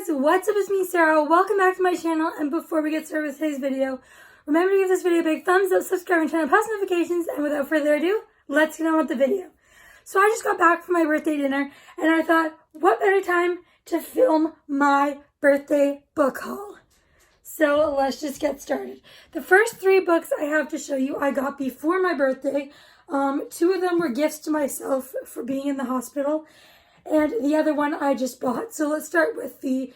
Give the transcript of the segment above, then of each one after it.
guys, what's up? It's me, Sarah. Welcome back to my channel, and before we get started with today's video, remember to give this video a big thumbs up, subscribe, and turn on post notifications, and without further ado, let's get on with the video. So I just got back from my birthday dinner, and I thought, what better time to film my birthday book haul? So let's just get started. The first 3 books I have to show you I got before my birthday. 2 of them were gifts to myself for being in the hospital, and the other one I just bought. So let's start with the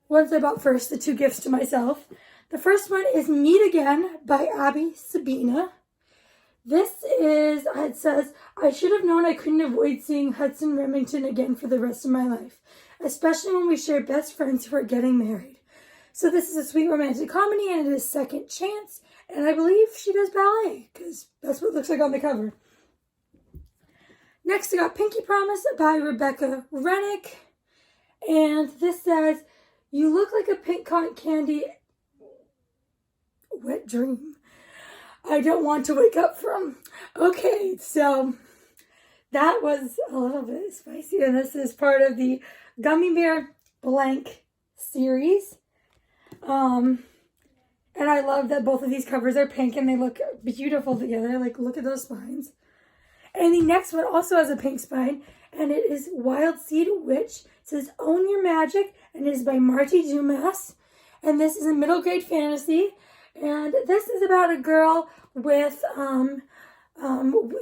ones I bought first, the 2 gifts to myself. The first one is Meet Again by Abby Sabina. This is, it says, I should have known I couldn't avoid seeing Hudson Remington again for the rest of my life, especially when we share best friends who are getting married. So this is a sweet romantic comedy, and it is Second Chance, and I believe she does ballet, because that's what it looks like on the cover. Next, I got Pinky Promise by Rebecca Rennick, and this says, you look like a pink cotton candy wet dream I don't want to wake up from. Okay, so that was a little bit spicy, and this is part of the Gummy Bear Blank series. And I love that both of these covers are pink and they look beautiful together. Like, look at those spines. And the next one also has a pink spine, and it is Wild Seed Witch. It says Own Your Magic, and it is by Marty Dumas. And this is a middle grade fantasy, and this is about a girl with,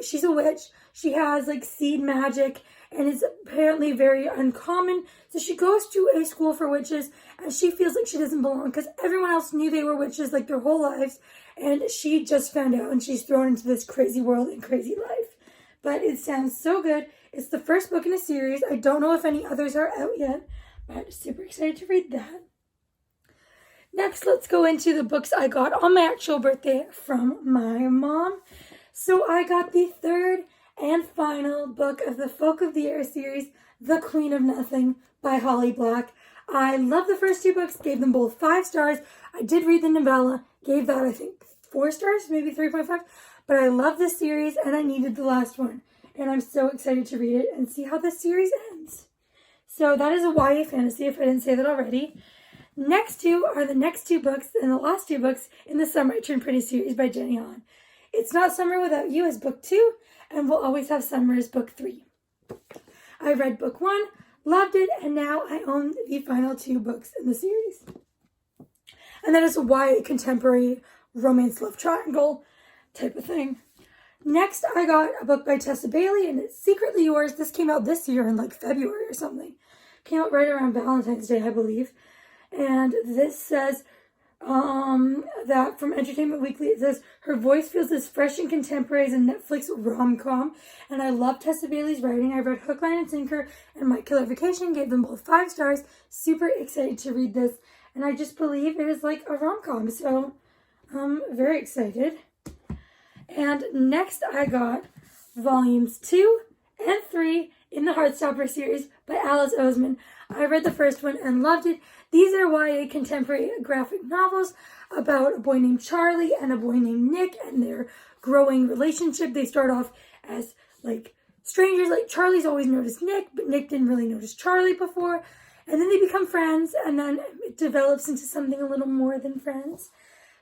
she's a witch. She has like seed magic, and it's apparently very uncommon. So she goes to a school for witches, and she feels like she doesn't belong because everyone else knew they were witches like their whole lives, and she just found out, and she's thrown into this crazy world and crazy life. But it sounds so good. It's the first book in a series. I don't know if any others are out yet, but I'm super excited to read that. Next, let's go into the books I got on my actual birthday from my mom. So I got the 3rd and final book of the Folk of the Air series, The Queen of Nothing by Holly Black. I love the first 2 books, gave them both 5 stars. I did read the novella, gave that, I think, 4 stars, maybe 3.5. But I love this series, and I needed the last one. And I'm so excited to read it and see how this series ends. So that is a YA fantasy, if I didn't say that already. Next 2 are the next 2 books, and the last 2 books in the Summer I Turned Pretty series by Jenny Han. It's Not Summer Without You as book 2, and We'll Always Have Summer as book 3. I read book 1, loved it, and now I own the final 2 books in the series. And that is a YA contemporary romance love triangle type of thing. Next, I got a book by Tessa Bailey, and it's Secretly Yours. This came out this year in like February or something. Came out right around Valentine's Day, I believe. And this says that from Entertainment Weekly, it says, her voice feels as fresh and contemporary as a Netflix rom-com. And I love Tessa Bailey's writing. I read Hook, Line, and Sinker and My Killer Vacation, gave them both 5 stars. Super excited to read this. And I just believe it is like a rom-com. So I'm very excited. And next I got volumes 2 and 3 in the Heartstopper series by Alice Oseman. I read the first one and loved it. These are YA contemporary graphic novels about a boy named Charlie and a boy named Nick and their growing relationship. They start off as like strangers. Like Charlie's always noticed Nick, but Nick didn't really notice Charlie before. And then they become friends, and then it develops into something a little more than friends.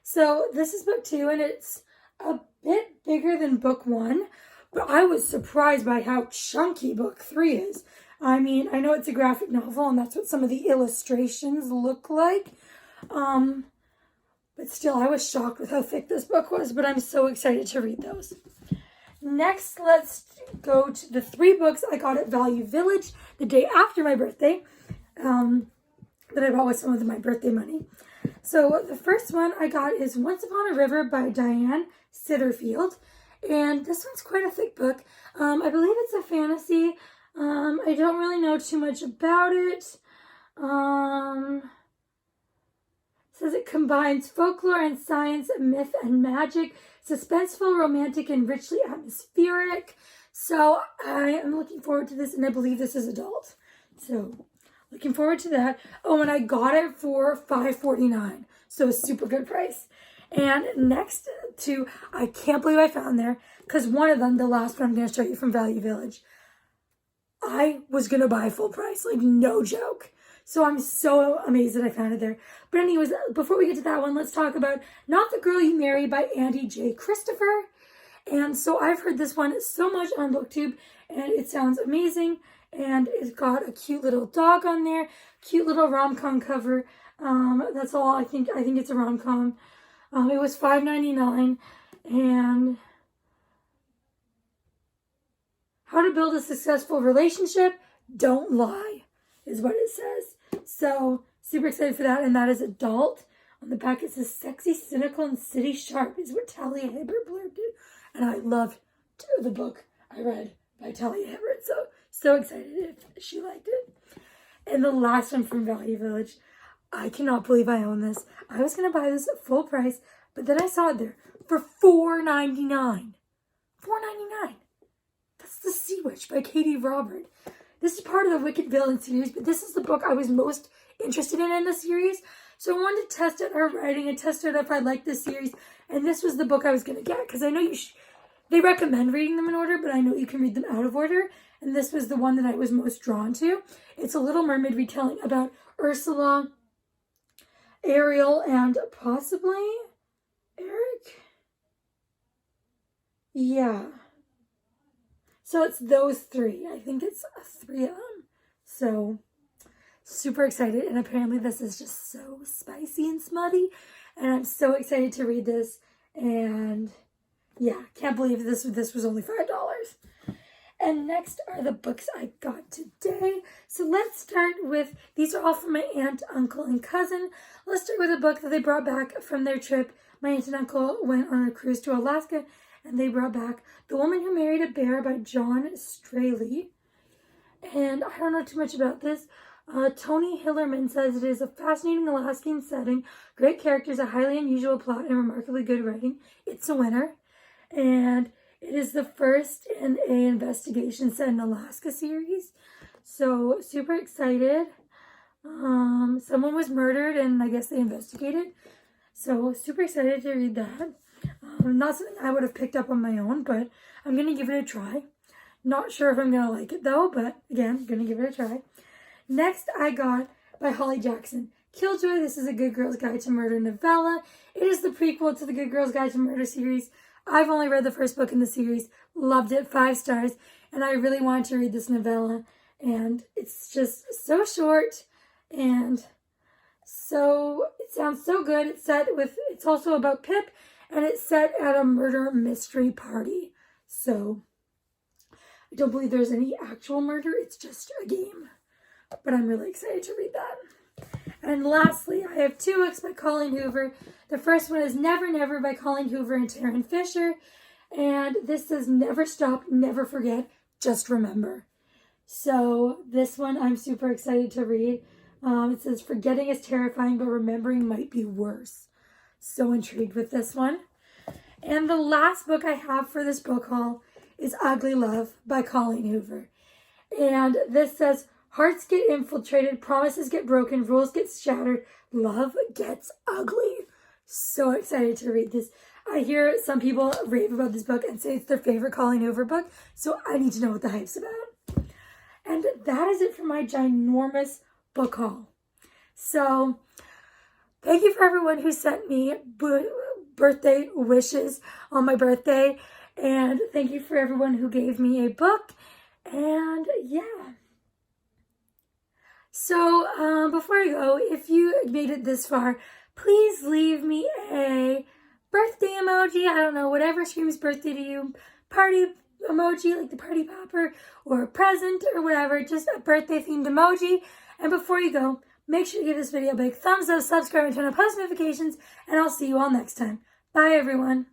So this is book 2, and it's a bit bigger than book 1, but I was surprised by how chunky book 3 is. I mean, I know it's a graphic novel, and that's what some of the illustrations look like. But still, I was shocked with how thick this book was, but I'm so excited to read those. Next, let's go to the 3 books I got at Value Village the day after my birthday, that I bought with some of my birthday money. So the first one I got is Once Upon a River by Diane Sitterfield. And this one's quite a thick book. I believe it's a fantasy. I don't really know too much about it. It says it combines folklore and science, myth and magic, suspenseful, romantic, and richly atmospheric. So I am looking forward to this, and I believe this is adult. So looking forward to that. Oh, and I got it for $5.49. So a super good price. And next to, I can't believe I found there, because one of them, the last one I'm going to show you from Value Village, I was going to buy full price, like no joke. So I'm so amazed that I found it there. But anyways, before we get to that one, let's talk about Not the Girl You Marry by Andy J. Christopher. And so I've heard this one so much on BookTube, and it sounds amazing. And it's got a cute little dog on there, cute little rom-com cover. That's all. I think it's a rom-com. It was $5.99, and how to build a successful relationship, don't lie, is what it says. So super excited for that, and that is adult. On the back it says sexy, cynical, and city sharp is what Talia Hibbert blurbed it. And I loved the book I read by Talia Hibbert, so excited if she liked it. And the last one from Value Village. I cannot believe I own this. I was going to buy this at full price, but then I saw it there for $4.99. $4.99. That's The Sea Witch by Katie Robert. This is part of the Wicked Villain series, but this is the book I was most interested in the series. So I wanted to test out her writing and test out if I liked this series. And this was the book I was going to get, because I know they recommend reading them in order, but I know you can read them out of order. And this was the one that I was most drawn to. It's a Little Mermaid retelling about Ursula, Ariel, and possibly Eric? Yeah. So it's those three. I think it's three of them. So super excited. And apparently this is just so spicy and smutty. And I'm so excited to read this. And yeah, can't believe this was only $5. And next are the books I got today. So let's start with, these are all from my aunt, uncle, and cousin. Let's start with a book that they brought back from their trip. My aunt and uncle went on a cruise to Alaska, and they brought back The Woman Who Married a Bear by John Straley. And I don't know too much about this. Tony Hillerman says it is a fascinating Alaskan setting, great characters, a highly unusual plot, and remarkably good writing. It's a winner. And it is the first in an investigation set in Alaska series. So super excited. Someone was murdered and I guess they investigated. So super excited to read that. Not something I would have picked up on my own, but I'm going to give it a try. Not sure if I'm going to like it though, but again, I'm going to give it a try. Next I got by Holly Jackson, Killjoy. This is a Good Girl's Guide to Murder novella. It is the prequel to the Good Girl's Guide to Murder series. I've only read the first book in the series, loved it, 5 stars, and I really wanted to read this novella, and it's just so short, and so, it sounds so good. It's also about Pip, and it's set at a murder mystery party, so I don't believe there's any actual murder, it's just a game, but I'm really excited to read that. And lastly, I have 2 books by Colleen Hoover. The first one is Never Never by Colleen Hoover and Taryn Fisher. And this says never stop, never forget, just remember. So this one I'm super excited to read. It says forgetting is terrifying, but remembering might be worse. So intrigued with this one. And the last book I have for this book haul is Ugly Love by Colleen Hoover. And this says, hearts get infiltrated, promises get broken, rules get shattered, love gets ugly. So excited to read this. I hear some people rave about this book and say it's their favorite Colleen Hoover book, so I need to know what the hype's about. And that is it for my ginormous book haul. So thank you for everyone who sent me birthday wishes on my birthday, and thank you for everyone who gave me a book. And yeah. So, before I go, if you made it this far, please leave me a birthday emoji. I don't know, whatever screams birthday to you. Party emoji, like the party popper, or a present, or whatever. Just a birthday-themed emoji. And before you go, make sure to give this video a big thumbs up, subscribe, and turn on post notifications. And I'll see you all next time. Bye, everyone.